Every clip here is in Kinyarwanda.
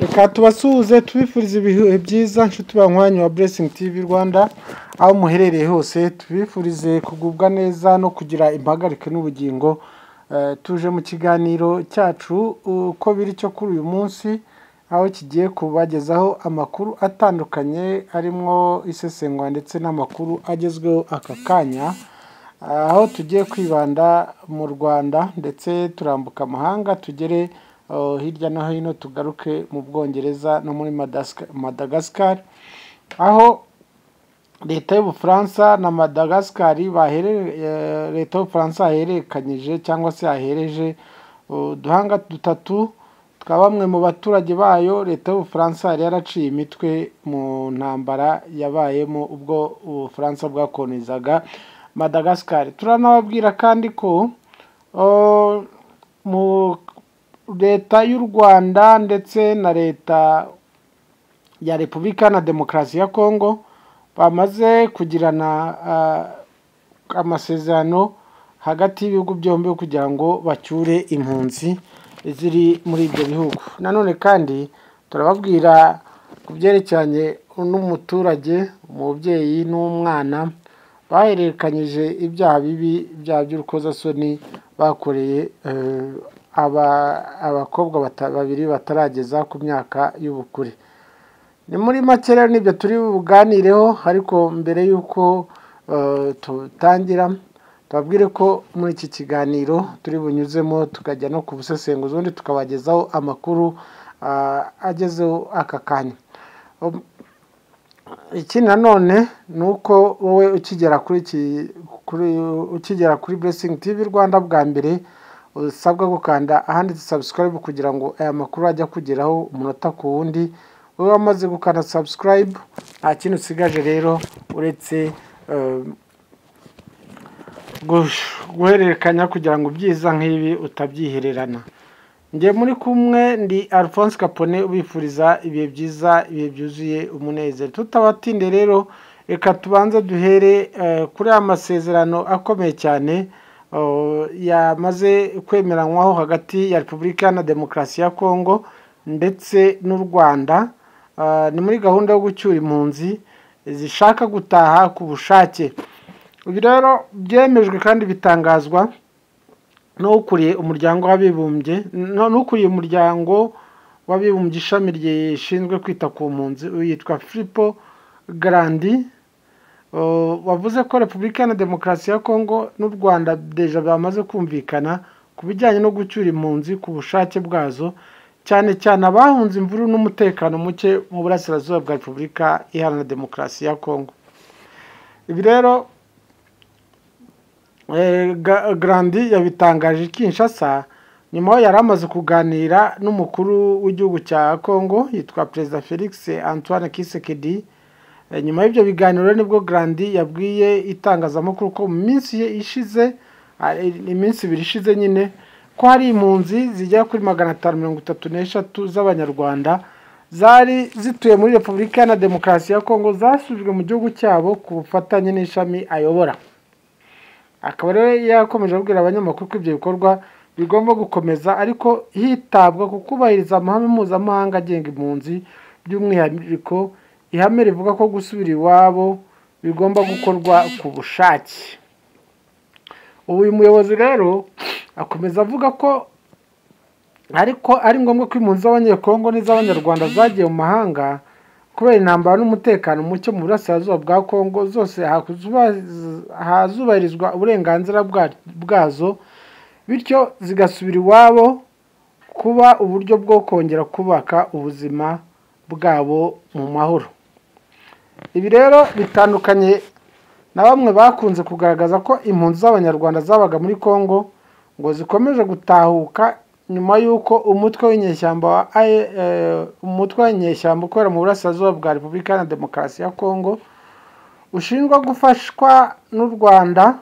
Reka tubasuhuze tubifuriza ibihe byiza nshuti banywanye wa Blessing TV Rwanda aho muherereye hose tubifurize kugubwa neza no kugira impagarike n'ubugingo. Tuje mu kiganiro cyacu uko biri cyo kuri uyu munsi aho kigiye kubagezaho amakuru atandukanye arimo isesengwa ndetse n'amakuru agezweho aka kanya, aho tugiye kwibanda mu Rwanda ndetse turambuka amahanga tugere hirya no hino tugaruke mu Bwongereza no muri Madagascar, aho leta y'Ubufaransa na Madagascar leta y'Ubufaransa yahererekanyije cyangwa se yahereje uduhanga dutatu twa bamwe mu baturage bayo. Leta y'Ubufaransa yari yaraciye imitwe mu ntambara yabayemo ubwo Ubufaransa bwakonizaga Madagascar. Turanababwira kandi ko mu leta y'u Rwanda ndetse na leta ya Repubulika na Demokarasi ya Kongo bamaze kugirana amasezerano hagati y'ibihugu byombi kugira ngo bacyure impunzi ziri muri ibyo bihugu. Nanone kandi turababwira ku byerekeranye n'umuturage, umubyeyi n'umwana bahererekanyije ibyaha bibi by'urukozasoni bakoreye abakobwa babiri batarageza ku myaka y'ubukure. Ni muri make rero nibyo turi buganireho, ariko mbere y'uko tutangira tubabwire ko muri iki kiganiro turi bunyuzemo tukajya no ku busesenguzi ubundi tukabagezaho amakuru agezeho aka kanya. Iki nanone ni uko wowe ukigera kuri Blessing TV Rwanda bwa mbere usabwa gukanda ahanditse subscribe kugira ngo aya makuru ajya kugeraho umunota ku wundi. Wowe wamaze gukanda subscribe nta kintu usigaje rero uretse guhererekanya kugira ngo ibyiza nk'ibi utabyihererana. Njye muri kumwe ndi Alphonse Capone ubifuriza ibihe byiza, ibihe byuzuye umunezero. Tutabatinde rero reka tubanze duhere kuri amasezerano akomeye cyane yamaze kwemeranywaho hagati ya Repubulika na Demokarasi ya Kongo ndetse n'u Rwanda. Ni muri gahunda yo gucyura impunzi zishaka gutaha ku bushake. Ibi rero byemejwe kandi bitangazwa n'ukuriye umuryango w'abibumbye, n'ukuriye umuryango w'abibumbye ishami rishinzwe kwita ku mpunzi yitwa Filippo Grandi. Wavuze ko Repubulika na Demokarasi ya Kongo n'u Rwanda deja bamaze kumvikana ku bijyanye no gucyura impunzi ku bushake bwazo, cyane cyane abahunze imvuru n'umutekano muke mu burasirazuba bwa Repubulika Iharanira Demokarasi ya Kongo. Ibi rero Grandi yabitangaje Kinshasa nyuma aho yari amaze kuganira n'umukuru w'igihugu cya Kongo yitwa Perezida Felix Antoine Tshisekedi. Nyuma y'ibyo biganiro nibwo Grandi yabwiye itangazamakuru ko mu minsi ibiri ishize nyine ko hari impunzi zigera kuri 533 z'abanyarwanda zari zituye muri Repubulika na Demokarasi ya Kongo zasubijwe mu gihugu cyabo ku bufatanye n'ishami ayobora. Akaba rero yakomeje abwira abanyamakuru ko ibyo bikorwa bigomba gukomeza, ariko hitabwa ku kubahiriza amahame mpuzamahanga agenga impunzi, by'umwihariko ihame rivuga ko gusubira iwabo bigomba gukorwa ku bushake. Uyu muyobozi rero akomeza avuga ko ariko ari ngombwa ko impunzi z'abanyekongo n'iz'abanyarwanda zagiye mu mahanga kubera intambara n'umutekano muke mu burasirazuba bwa Kongo zose hazubahirizwa uburenganzira bwazo, bityo zigasubira iwabo kuba uburyo bwo kongera kubaka ubuzima bwabo mu mahoro. Ibi rero bitandukanye na bamwe bakunze kugaragaza ko impunzi z'abanyarwanda zabaga muri Kongo ngo zikomeje gutahuka nyuma y'uko umutwe w'inyeshyamba ukorera mu burasirazuba bwa Repubulika na Demokarasi ya Kongo ushinjwa gufashwa n'u Rwanda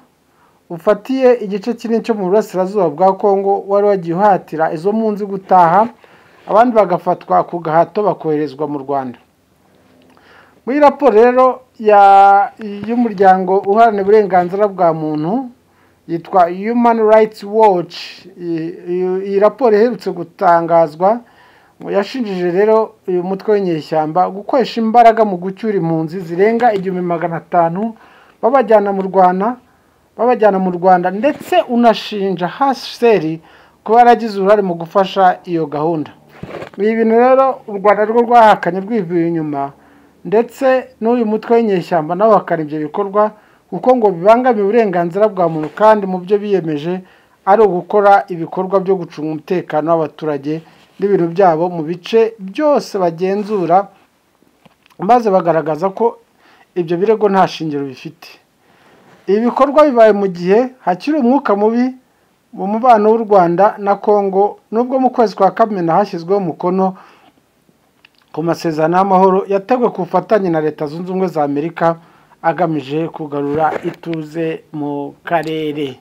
ufatiye igice kinini cyo mu burasirazuba bwa Kongo wari wagiye uhatira izo mpunzi gutaha, abandi bagafatwa ku gahato bakoherezwa mu Rwanda. Muri raporo rero y'umuryango uharanira uburenganzira bwa muntu yitwa Human Rights Watch, iyi raporo iherutse gutangazwa yashinjije rero uyu mutwe w'inyeshyamba gukoresha imbaraga mu gucyura impunzi zirenga 1500 babajyana mu Rwanda ndetse unashinja HCR kuba yaragize uruhare mu gufasha iyo gahunda. Ibi bintu rero u Rwanda rwo rwahakanye rwivuye inyuma, ndetse n'uyu mutwe w'inyeshyamba nawe bakara ibyo bikorwa kuko ngo bibangamiye uburenganzira bwa muntu, kandi mu byo biyemeje ari ugukora ibikorwa byo gucunga umutekano w'abaturage n'ibintu byabo mu bice byose bagenzura, maze bagaragaza ko ibyo birego nta shingiro bifite. Ibi bikorwa bibaye mu gihe hakiri umwuka mubi mu mubano w'u Rwanda na Kongo, nubwo mu kwezi kwa Kamena hashyizweho umukono ku masezerano y'amahoro yateguwe ku bufatanye na Leta Zunze Ubumwe za Amerika agamije kugarura ituze mu karere.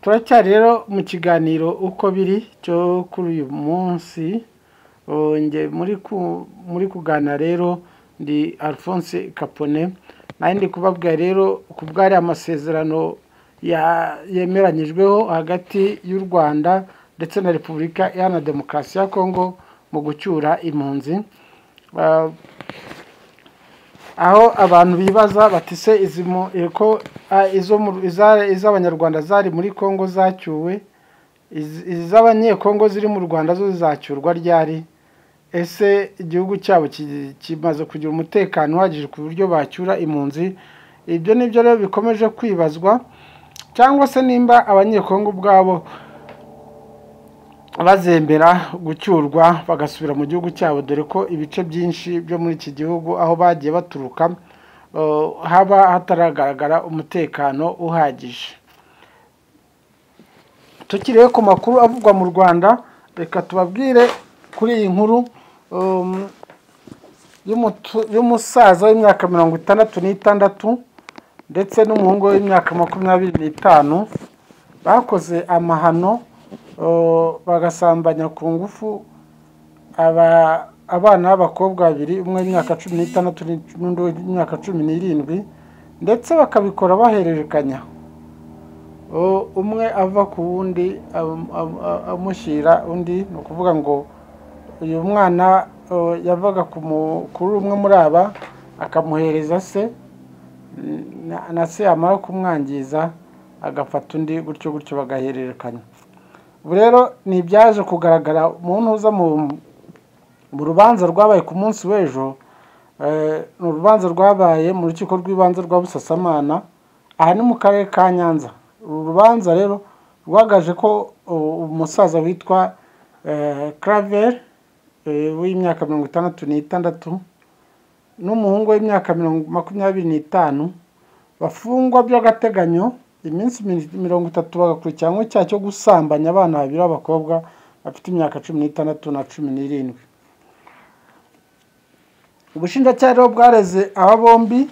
Turacyari rero mu kiganiro uko biri cyo kuri uyu munsi, nge muri kuganira rero ndi Alphonse Kapone, nayo ndi kubabwira rero ku bwari amasezerano yemeranyijweho hagati y'u Rwanda ndetse na Repubulika Iharanira Demokarasi ya Kongo mu gucyura impunzi, aho abantu bibaza bati se iz'abanyarwanda zari muri Kongo zacyuwe, iz'abanyekongo ziri mu Rwanda zo zizacyurwa ryari? Ese igihugu cyabo kimaze kugira umutekano uhagije ku buryo bacyura impunzi? Ibyo nibyo rero bikomeje kwibazwa, cyangwa se nimba abanyekongo ubwabo bazembera gucyurwa bagasubira mu gihugu cyabo, dore ko ibice byinshi byo muri iki gihugu aho bagiye baturuka haba hataragaragara umutekano uhagije. Tukiriye ku makuru avugwa mu Rwanda, reka tubabwire kuri iyi nkuru y'umusaza w'imyaka 66 ndetse n'umuhungu w'imyaka 25 bakoze amahano bagasambanya ku ngufu abana b'abakobwa babiri, umwe w'imyaka 16 n'undi w'imyaka 17, ndetse bakabikora bahererekanya, umwe ava ku wundi amushyira undi. Ni ukuvuga ngo uyu mwana yavaga kuri umwe muri aba akamuhereza se, na se amara kumwangiza agafata undi, gutyo gutyo bagahererekanya. Ubu rero ni ibyaje kugaragara umuntu uza mu rubanza rwabaye ku munsi w'ejo. Ni urubanza rwabaye mu rukiko rw'ibanze rwa Busasamana, aha ni mu karere ka Nyanza. Uru rubanza rero rwagaje ko umusaza witwa Claver w'imyaka 66 n'umuhungu w'imyaka 25 bafungwa by'agateganyo iminsi 30 bagakurikiranwa icyaha cyo gusambanya abana babiri b'abakobwa bafite imyaka 16 na 17. Ubushinjacyaha rero bwareze aba bombi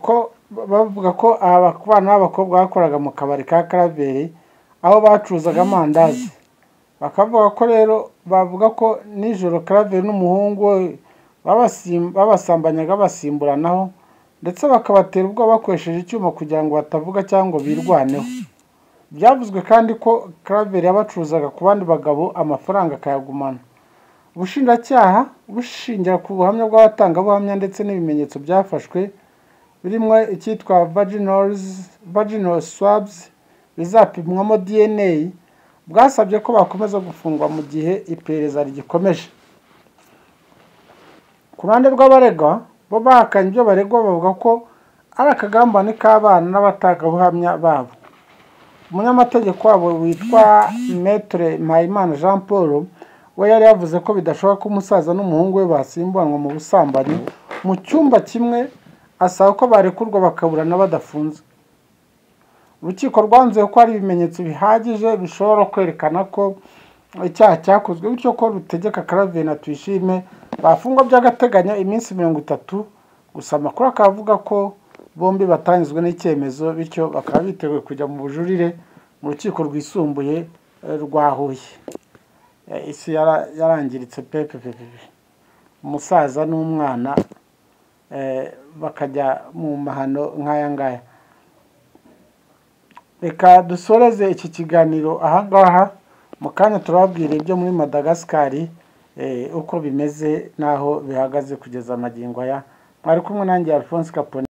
ko bavuga ko abana b'abakobwa bakoraga mu kabari ka Claver aho bacuruzaga amandazi. Bakavuga ko rero bavuga ko nijoro Claver n'umuhungu babasambanyaga basimburanaho, ndetse bakabatera ubwoba bakoresheje icyuma kugira ngo batavuga cyangwa birwaneho. Byavuzwe kandi ko Claver yabacuruzaga ku bandi bagabo amafaranga akayagumana. Ubushinjacyaha bushingira ku buhamya bw'abatangabuhamya ndetse n'ibimenyetso byafashwe birimo icyitwa vaginal swabs bizapimwamo DNA, bwasabye ko bakomeza gufungwa mu gihe iperereza rigikomeje. Ku ruhande rw'abaregwa bo bahakanye ibyo baregwa, bavuga ko ari akagambane k'abana n'abatangabuhamya babo. Umunyamategeko wabo witwa Maître Mpayimana Jean Paul we yari yavuze ko bidashoboka ko umusaza n'umuhungu we basimburanwa mu busambanyi mu cyumba kimwe, asaba ko barekurwa bakaburana badafunze. Urukiko rwanzuye ko hari ibimenyetso bihagije bishobora kwerekana ko icyaha cyakozwe, bityo ko rutegeka Claver na Tuyishime bafungwa by'agateganyo iminsi 30. Gusa amakuru akavuga ko bombi batanyuzwe n'icyemezo, bityo bakaba biteguye kujya mu bujurire mu rukiko rwisumbuye rwa Huye. Isi yarangiritse pepe. Umusaza n'umwana bakajya mu mahano nk'aya ngaya. Reka dusoreze iki kiganiro aha ngaha, mu kanya turababwira ibyo muri Madagascar uko bimeze naho bihagaze kugeza amagingo aya. Mwari kumwe nanjye Alphonse Kapone.